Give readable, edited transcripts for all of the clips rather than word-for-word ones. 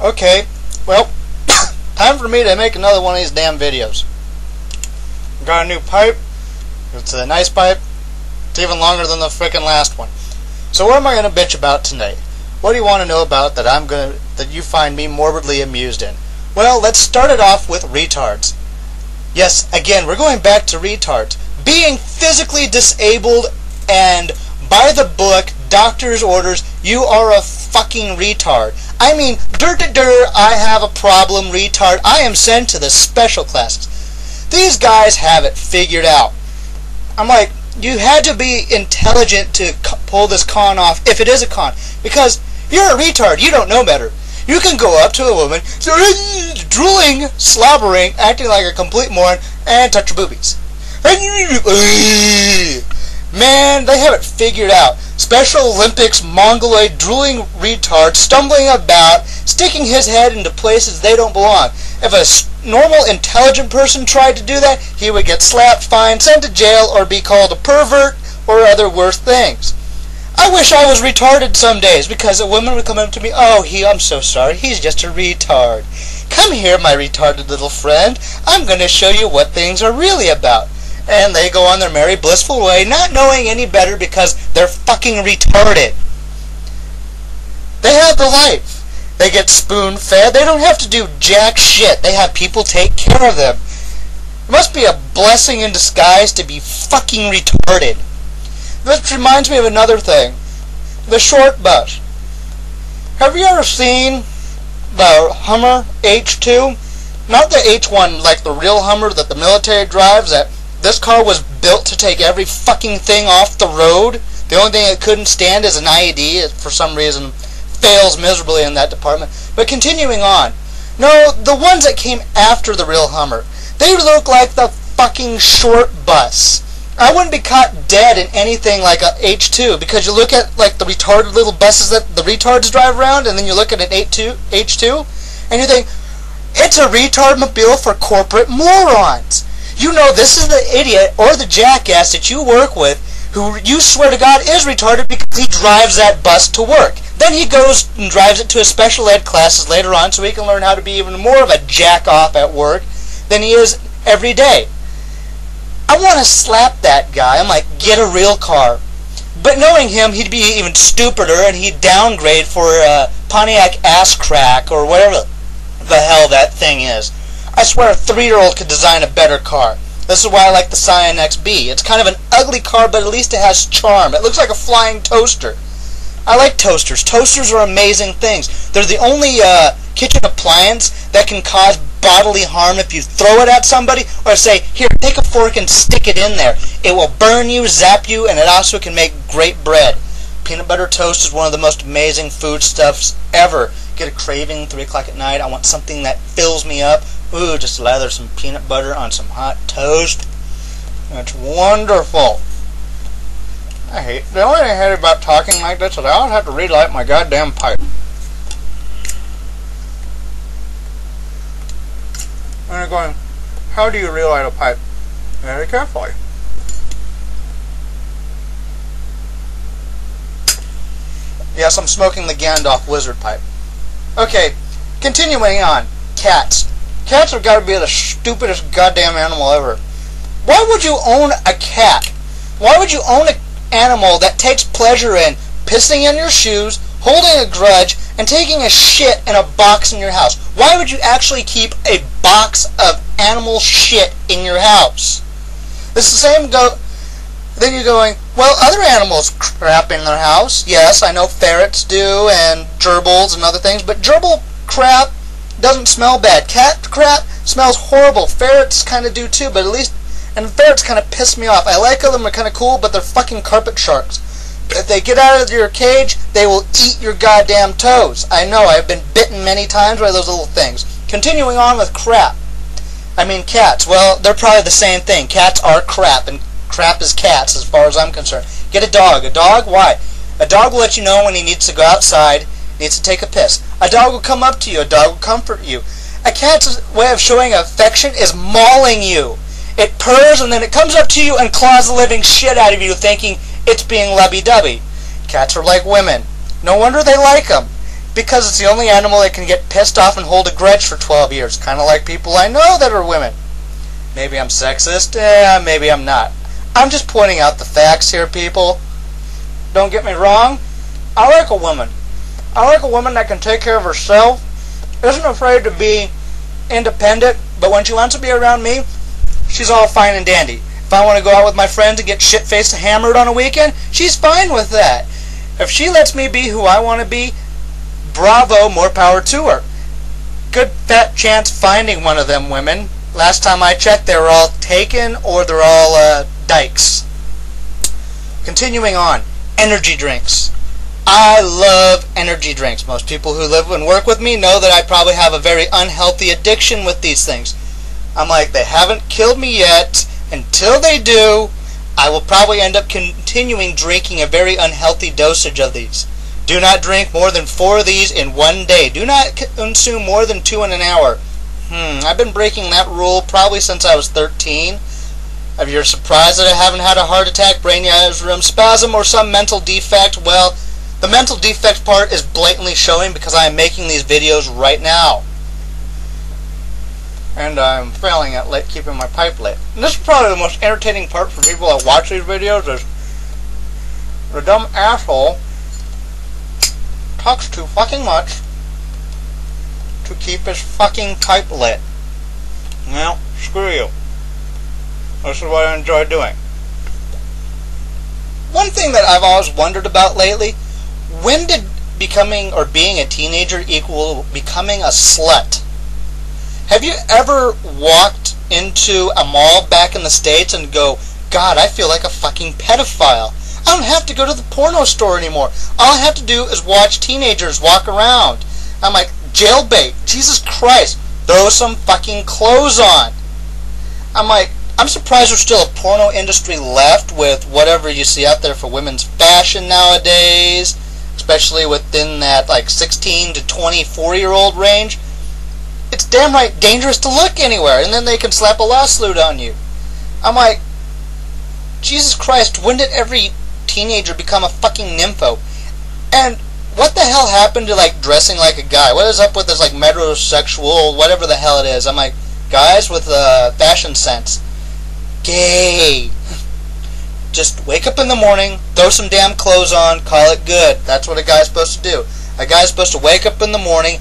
Okay, well, time for me to make another one of these damn videos. Got a new pipe. It's a nice pipe. It's even longer than the frickin' last one. So what am I going to bitch about tonight? What do you want to know about that you find me morbidly amused in? Well, let's start it off with retards. Yes, again, we're going back to retards. Being physically disabled and by the book, doctor's orders, you are a fucking retard. I mean, I have a problem, retard. I am sent to the special classes. These guys have it figured out. I'm like, you had to be intelligent to pull this con off, if it is a con, because you're a retard. You don't know better. You can go up to a woman, drooling, slobbering, acting like a complete moron, and touch her boobies. Man, they have it figured out. Special Olympics, mongoloid, drooling retard, stumbling about, sticking his head into places they don't belong. If a normal, intelligent person tried to do that, he would get slapped, fined, sent to jail, or be called a pervert, or other worse things. I wish I was retarded some days, because a woman would come up to me, "Oh, I'm so sorry, he's just a retard. Come here, my retarded little friend. I'm going to show you what things are really about." And they go on their merry, blissful way, not knowing any better because they're fucking retarded. They have the life. They get spoon-fed. They don't have to do jack shit. They have people take care of them. It must be a blessing in disguise to be fucking retarded. This reminds me of another thing. The short bus. Have you ever seen the Hummer H2? Not the H1, like the real Hummer that the military drives. This car was built to take every fucking thing off the road. The only thing it couldn't stand is an IED. It, for some reason, fails miserably in that department. But continuing on. No, the ones that came after the real Hummer, they look like the fucking short bus. I wouldn't be caught dead in anything like a H2, because you look at like the retarded little buses that the retards drive around, and then you look at an H2, and you think, it's a retard mobile for corporate morons. You know this is the idiot or the jackass that you work with who you swear to God is retarded because he drives that bus to work. Then he goes and drives it to his special ed classes later on so he can learn how to be even more of a jack-off at work than he is every day. I want to slap that guy. I'm like, get a real car. But knowing him, he'd be even stupider and he'd downgrade for a Pontiac ass crack or whatever the hell that thing is. I swear a 3-year-old could design a better car. This is why I like the Scion XB. It's kind of an ugly car, but at least it has charm. It looks like a flying toaster. I like toasters. Toasters are amazing things. They're the only kitchen appliance that can cause bodily harm if you throw it at somebody or say, here, take a fork and stick it in there. It will burn you, zap you, and it also can make great bread. Peanut butter toast is one of the most amazing foodstuffs ever. Get a craving 3 o'clock at night. I want something that fills me up. Ooh, just lather some peanut butter on some hot toast. That's wonderful. The only thing I hate about talking like this is I always have to relight my goddamn pipe. And I'm going, how do you relight a pipe? Very carefully. Yes, I'm smoking the Gandalf wizard pipe. Okay, continuing on. Cats. Cats have got to be the stupidest goddamn animal ever. Why would you own a cat? Why would you own an animal that takes pleasure in pissing in your shoes, holding a grudge, and taking a shit in a box in your house? Why would you actually keep a box of animal shit in your house? It's the same then you're going, well, other animals crap in their house. Yes, I know ferrets do, and gerbils and other things, but gerbil crap doesn't smell bad. Cat crap smells horrible. Ferrets kind of do too, but at least, and ferrets kind of piss me off. I like them, they're kind of cool, but they're fucking carpet sharks. If they get out of your cage, they will eat your goddamn toes. I know, I've been bitten many times by those little things. Continuing on with crap. I mean cats. Well, they're probably the same thing. Cats are crap, and crap is cats as far as I'm concerned. Get a dog. A dog? Why? A dog will let you know when he needs to go outside, needs to take a piss. A dog will come up to you. A dog will comfort you. A cat's way of showing affection is mauling you. It purrs and then it comes up to you and claws the living shit out of you thinking it's being lovey-dovey. Cats are like women. No wonder they like them. because it's the only animal that can get pissed off and hold a grudge for 12 years. Kind of like people I know that are women. Maybe I'm sexist, maybe I'm not. I'm just pointing out the facts here, people. Don't get me wrong. I like a woman. I like a woman that can take care of herself, isn't afraid to be independent, but when she wants to be around me, she's all fine and dandy. If I want to go out with my friends and get shit-faced and hammered on a weekend, she's fine with that. If she lets me be who I want to be, bravo, more power to her. Good fat chance finding one of them women. Last time I checked, they were all taken or they're all dykes. Continuing on, energy drinks. I love energy drinks. Most people who live and work with me know that I probably have a very unhealthy addiction with these things. I'm like, they haven't killed me yet. Until they do, I will probably end up continuing drinking a very unhealthy dosage of these. Do not drink more than 4 of these in one day. Do not consume more than 2 in an hour. I've been breaking that rule probably since I was 13. If you're surprised that I haven't had a heart attack, brain aneurysm, spasm, or some mental defect, well, the mental defect part is blatantly showing because I am making these videos right now. And I'm failing at keeping my pipe lit. And this is probably the most entertaining part for people that watch these videos is the dumb asshole talks too fucking much to keep his fucking pipe lit. Well, screw you. This is what I enjoy doing. One thing that I've always wondered about lately, when did becoming or being a teenager equal becoming a slut? Have you ever walked into a mall back in the States and go, God, I feel like a fucking pedophile. I don't have to go to the porno store anymore. All I have to do is watch teenagers walk around. I'm like, jailbait. Jesus Christ. Throw some fucking clothes on. I'm like, I'm surprised there's still a porno industry left with whatever you see out there for women's fashion nowadays, especially within that like 16 to 24-year-old range. It's damn right dangerous to look anywhere, and then they can slap a lawsuit on you. I'm like, Jesus Christ, when did every teenager become a fucking nympho? And what the hell happened to like dressing like a guy? What is up with this like metrosexual, whatever the hell it is? I'm like, guys with fashion sense. Gay. Just wake up in the morning, throw some damn clothes on, call it good. That's what a guy's supposed to do. A guy's supposed to wake up in the morning,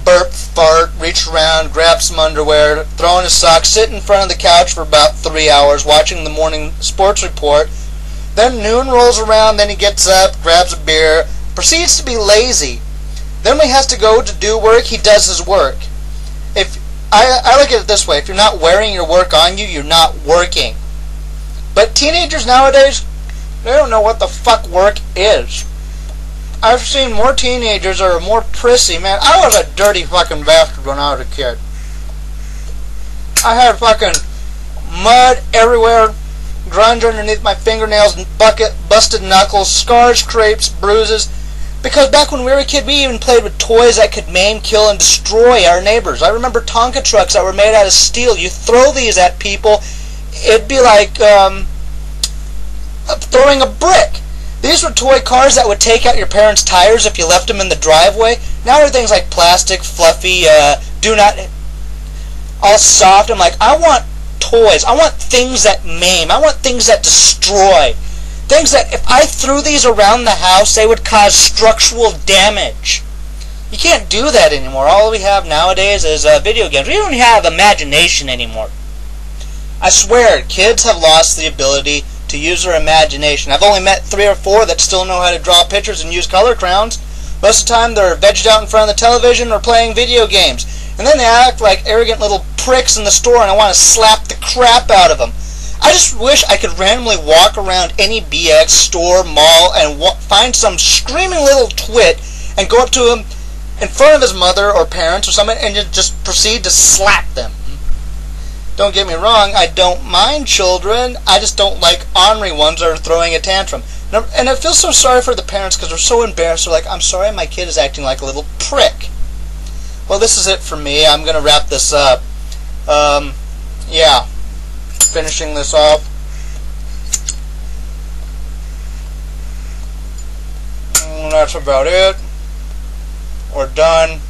burp, fart, reach around, grab some underwear, throw on his socks, sit in front of the couch for about 3 hours watching the morning sports report. Then noon rolls around, then he gets up, grabs a beer, proceeds to be lazy. Then when he has to go to do work, he does his work. If I look at it this way, if you're not wearing your work on you, you're not working. But teenagers nowadays, they don't know what the fuck work is. I've seen more teenagers that are more prissy, man. I was a dirty fucking bastard when I was a kid. I had fucking mud everywhere, grunge underneath my fingernails, busted knuckles, scars, scrapes, bruises. Because back when we were a kid, we even played with toys that could maim, kill, and destroy our neighbors. I remember Tonka trucks that were made out of steel. You throw these at people, it'd be like throwing a brick. These were toy cars that would take out your parents' tires if you left them in the driveway. Now everything's like plastic, fluffy, all soft. I'm like, I want toys. I want things that maim. I want things that destroy. Things that if I threw these around the house, they would cause structural damage. You can't do that anymore. All we have nowadays is video games. We don't have imagination anymore. I swear, kids have lost the ability to use their imagination. I've only met 3 or 4 that still know how to draw pictures and use color crayons. Most of the time they're vegged out in front of the television or playing video games. And then they act like arrogant little pricks in the store and I want to slap the crap out of them. I just wish I could randomly walk around any BX store, mall, and find some screaming little twit and go up to him in front of his mother or parents or something and just proceed to slap them. Don't get me wrong, I don't mind children, I just don't like ornery ones that are throwing a tantrum. And I feel so sorry for the parents because they're so embarrassed. They're like, I'm sorry my kid is acting like a little prick. Well, this is it for me. I'm going to wrap this up. Yeah. Finishing this off. That's about it. or done